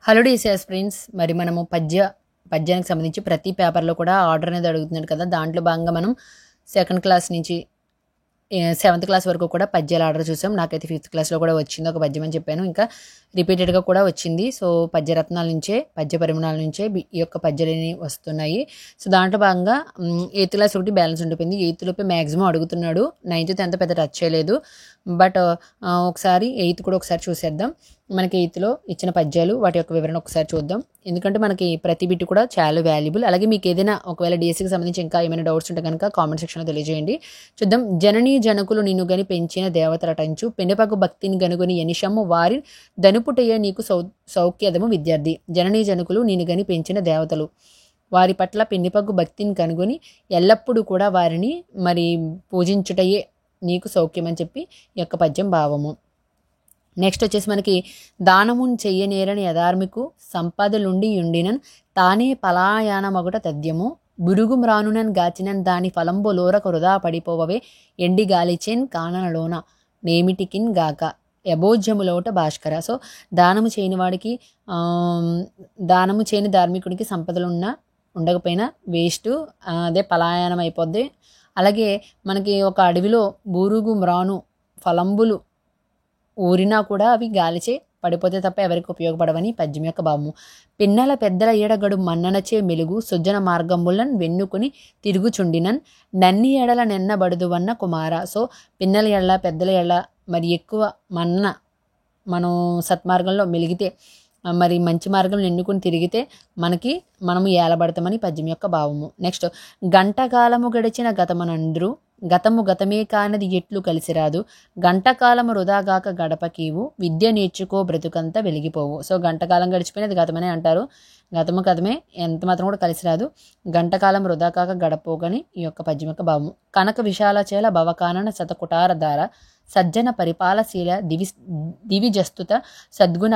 Hello DCS friends, మరి మనము పద్యానికి సంబంధించి ప్రతి పేపర్లో కూడా ఆర్డర్ అనేది అడుగుతున్నాడు కదా. దాంట్లో భాగంగా మనం సెకండ్ క్లాస్ నుంచి 7th క్లాస్ వరకు కూడా పద్యాల ఆర్డర్ చూసాం. నాకైతే 5th క్లాస్లో కూడా వచ్చింది ఒక పద్యం అని చెప్పాను. ఇంకా రిపీటెడ్గా కూడా వచ్చింది. సో పద్యరత్నాల నుంచే, పద్య పరిమాణాల నుంచే ఈ యొక్క పద్యాలని వస్తున్నాయి. సో దాంట్లో భాగంగా 8th క్లాస్ ఒకటి బ్యాలెన్స్ ఉండిపోయింది. 8th లోపే మ్యాక్సిమం అడుగుతున్నాడు. 9th 10th పెద్ద టచ్ చేయలేదు. బట్ ఒకసారి 8th కూడా ఒకసారి చూసేద్దాం. మనకి 8th లో ఇచ్చిన పద్యాలు, వాటి యొక్క వివరణ ఒకసారి చూద్దాం. ఎందుకంటే మనకి ప్రతి బిట్ కూడా చాలా వాల్యుబుల్. అలాగే మీకు ఏదైనా ఒకవేళ డిఎస్సికి సంబంధించి ఇంకా ఏమైనా డౌట్స్ ఉంటే కనుక కామెంట్ సెక్షన్లో తెలియజేయండి. చూద్దాం. జననీ జనకులు నిన్ను గని పెంచిన దేవతలటంచు పెండపకు భక్తిని గనుగొని ఎనిషమ్ము వారి దనుపుటయ్య నీకు సౌఖ్యదము విద్యార్థి. జననీ జనకులు నిన్ను గని పెంచిన దేవతలు, వారి పట్ల పెండిపగ్గు భక్తిని కనుగొని ఎల్లప్పుడూ కూడా వారిని మరి పూజించుటయే నీకు సౌఖ్యం అని చెప్పి ఈ యొక్క పద్యం భావము. నెక్స్ట్ వచ్చేసి మనకి దానమున్ చెయ్యనేరని యధార్మికు సంపదలుండి యుండినన్ తానే పలాయానమగుట తథ్యము బురుగు మ్రానునన్ గాచినన్ దాని ఫలంబులోరక వృధా పడిపోవవే ఎండి గాలిచేన్ కాననలోన నేమిటికిన్ గాక యభోజ్యములోట భాస్కర. సో దానము చేయని వాడికి, దానము చేయని ధార్మికుడికి సంపదలు ఉండకపోయినా వేస్ట్, అదే పలాయనం అయిపోద్ది. అలాగే మనకి ఒక అడవిలో బూరుగు మ్రాను ఫలంబులు ఊరినా కూడా అవి గాలిచే పడిపోతే తప్ప ఎవరికి ఉపయోగపడవని పద్యం యొక్క భావము. పిన్నల పెద్దల ఏడగడు మన్ననచే మెలుగు సుజ్జన మార్గములన్ వెన్నుకుని తిరుగుచుండినన్ నన్ని ఎడల నెన్నబడుదువన్న కుమార. సో పిన్నల ఎడల, పెద్దల ఎడల మరి ఎక్కువ మనం సత్మార్గంలో మెలిగితే, మరి మంచి మార్గంలో ఎన్నుకుని తిరిగితే మనము ఏలబడతామని పద్యం యొక్క భావము. నెక్స్ట్, గంటకాలము గడిచిన గతమనండ్రు గతము గతమే కానది ఎట్లు కలిసిరాదు గంటకాలము వృధాగాక గడపకీవు విద్య నేర్చుకో బ్రతుకంతా వెలిగిపోవు. సో గంటకాలం గడిచిపోయినది గతమనే అంటారు. గతము గతమే, ఎంత మాత్రం కూడా కలిసిరాదు. గంటకాలం వృధా కాక గడపోగని ఈ యొక్క పద్యం యొక్క భావము. కనక విశాల చేల భవకానన శతకుటార ధార సజ్జన పరిపాలశీల దివిజస్తుత సద్గుణ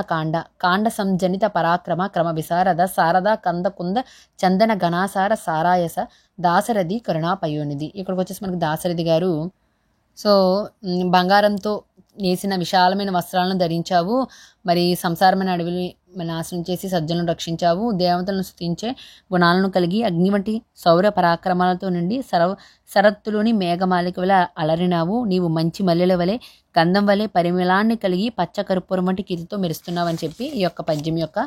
కాండ సంజనిత పరాక్రమ క్రమ విశారద శారద కంద కుంద చందన ఘనాసార సారాయస దాశరథి కరుణాపయోనిధి. ఇక్కడికి వచ్చేసి మనకి దాశరథి గారు, సో బంగారంతో నేసిన విశాలమైన వస్త్రాలను ధరించావు, మరి సంసారమైన అడవిని నాశనం చేసి సజ్జలను రక్షించావు, దేవతలను స్తుతించే గుణాలను కలిగి అగ్ని వంటి సౌర పరాక్రమాలతో నుండి శరత్తులోని మేఘమాలిక వలె అలరినావు. నీవు మంచి మల్లెల వలె, గంధం వలె పరిమళాన్ని కలిగి పచ్చ కర్పూరం వంటి కీర్తితో మెరుస్తున్నావు అని చెప్పి ఈ యొక్క పద్యం యొక్క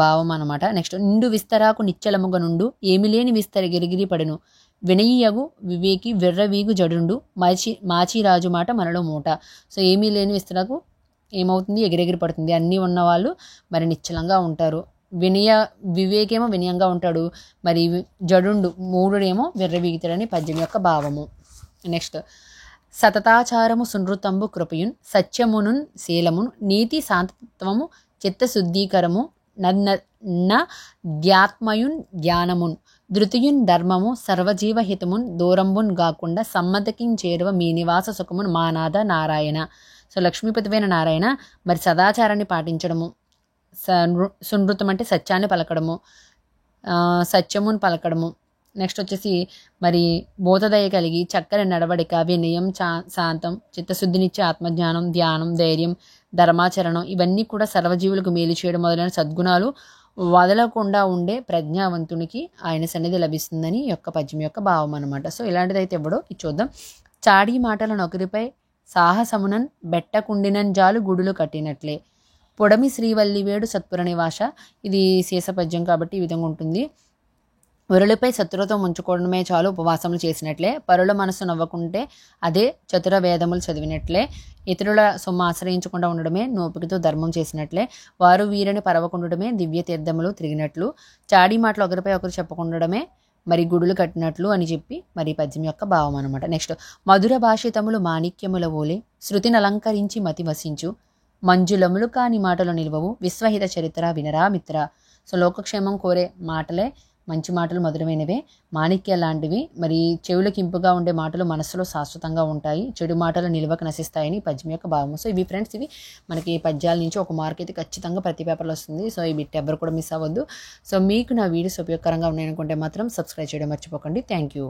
భావం అన్నమాట. నెక్స్ట్, నిండు విస్తరాకు నిశ్చలముగ నుండు ఏమి లేని విస్తరి గిరిగిరి పడును వినయగు వివేకి వెర్రవీగు జడుండు మాచిరాజు మాట మనలో మూట. సో ఏమీ లేని విస్తరాకు ఏమవుతుంది, ఎగిరెగిరి పడుతుంది. అన్నీ ఉన్నవాళ్ళు మరి నిశ్చలంగా ఉంటారు. వివేకేమో వినయంగా ఉంటాడు, మరి జడుండు మూడుడేమో వెర్రవీగుతాడని పద్యం యొక్క భావము. నెక్స్ట్, సతతాచారము సునృతంబు కృపయున్ సత్యమునున్ శీలమున్ నీతి శాంతత్వము చిత్తశుద్ధీకరము ధ్యాత్మయున్ జ్ఞానమున్ ధృతియున్ ధర్మము సర్వజీవహితమున్ దూరంబున్ గాకుండా సమ్మతికిన్ చేరువ మీ నివాస సుఖమున్ మానాథ నారాయణ. సో లక్ష్మీపతివైన నారాయణ మరి సదాచారాన్ని పాటించడము, సునృతం అంటే సత్యాన్ని పలకడము, సత్యమును పలకడము. నెక్స్ట్ వచ్చేసి మరి బోధదయ కలిగి చక్కని నడవడిక, వినయం, శాంతం, చిత్తశుద్ధినిచ్చే ఆత్మజ్ఞానం, ధ్యానం, ధైర్యం, ధర్మాచరణం ఇవన్నీ కూడా సర్వజీవులకు మేలు చేయడం మొదలైన సద్గుణాలు వదలకుండా ఉండే ప్రజ్ఞావంతునికి ఆయన సన్నిధి లభిస్తుందని ఈ యొక్క పద్యం యొక్క భావం అనమాట. సో ఇలాంటిదైతే ఎవడో ఇది చూద్దాం. చాడీ మాటల నొకరిపై సాహసమునన్ బెట్టకుండినన్ జాలు గుడులు కట్టినట్లే పొడమి శ్రీవల్లివేడు సత్పుర నివాస. ఇది శేష పద్యం కాబట్టి ఈ విధంగా ఉంటుంది. వరులపై శత్రుతో ముంచుకోవడమే చాలు ఉపవాసములు చేసినట్లే, పరుల మనసు నవ్వకుంటే అదే చతుర వేదములు చదివినట్లే, ఇతరుల సొమ్ము ఆశ్రయించకుండా ఉండడమే నోపికతో ధర్మం చేసినట్లే, వారు వీరిని పరవకుండడమే దివ్య తీర్థములు తిరిగినట్లు, చాడీ మాటలు ఒకరిపై ఒకరు చెప్పకుండడమే మరి గుడులు కట్టినట్లు అని చెప్పి మరి పద్యం యొక్క భావం అనమాట. నెక్స్ట్, మధుర భాషితములు మాణిక్యముల ఓలే శృతిని అలంకరించి మతి వసించు మంజులములు కాని మాటలు నిల్వవు విశ్వహిత చరిత్ర వినరా మిత్ర. సో లోకక్షేమం కోరే మాటలే మంచి మాటలు మధురమైనవే, మాణిక్య లాంటివి. మరి చెవులకు ఇంపుగా ఉండే మాటలు మనసులో శాశ్వతంగా ఉంటాయి, చెడు మాటలు నిల్వక నశిస్తాయని పద్యం యొక్క భావము. సో ఇవి ఫ్రెండ్స్, ఇవి మనకి పద్యాల నుంచి ఒక మార్క్ అయితే ఖచ్చితంగా ప్రతి పేపర్లో వస్తుంది. సో ఈ బిట్ ఎవరు కూడా మిస్ అవ్వద్దు. సో మీకు నా వీడియోస్ ఉపయోగకరంగా ఉన్నాయనుకుంటే మాత్రం సబ్స్క్రైబ్ చేయడం మర్చిపోకండి. Thank you.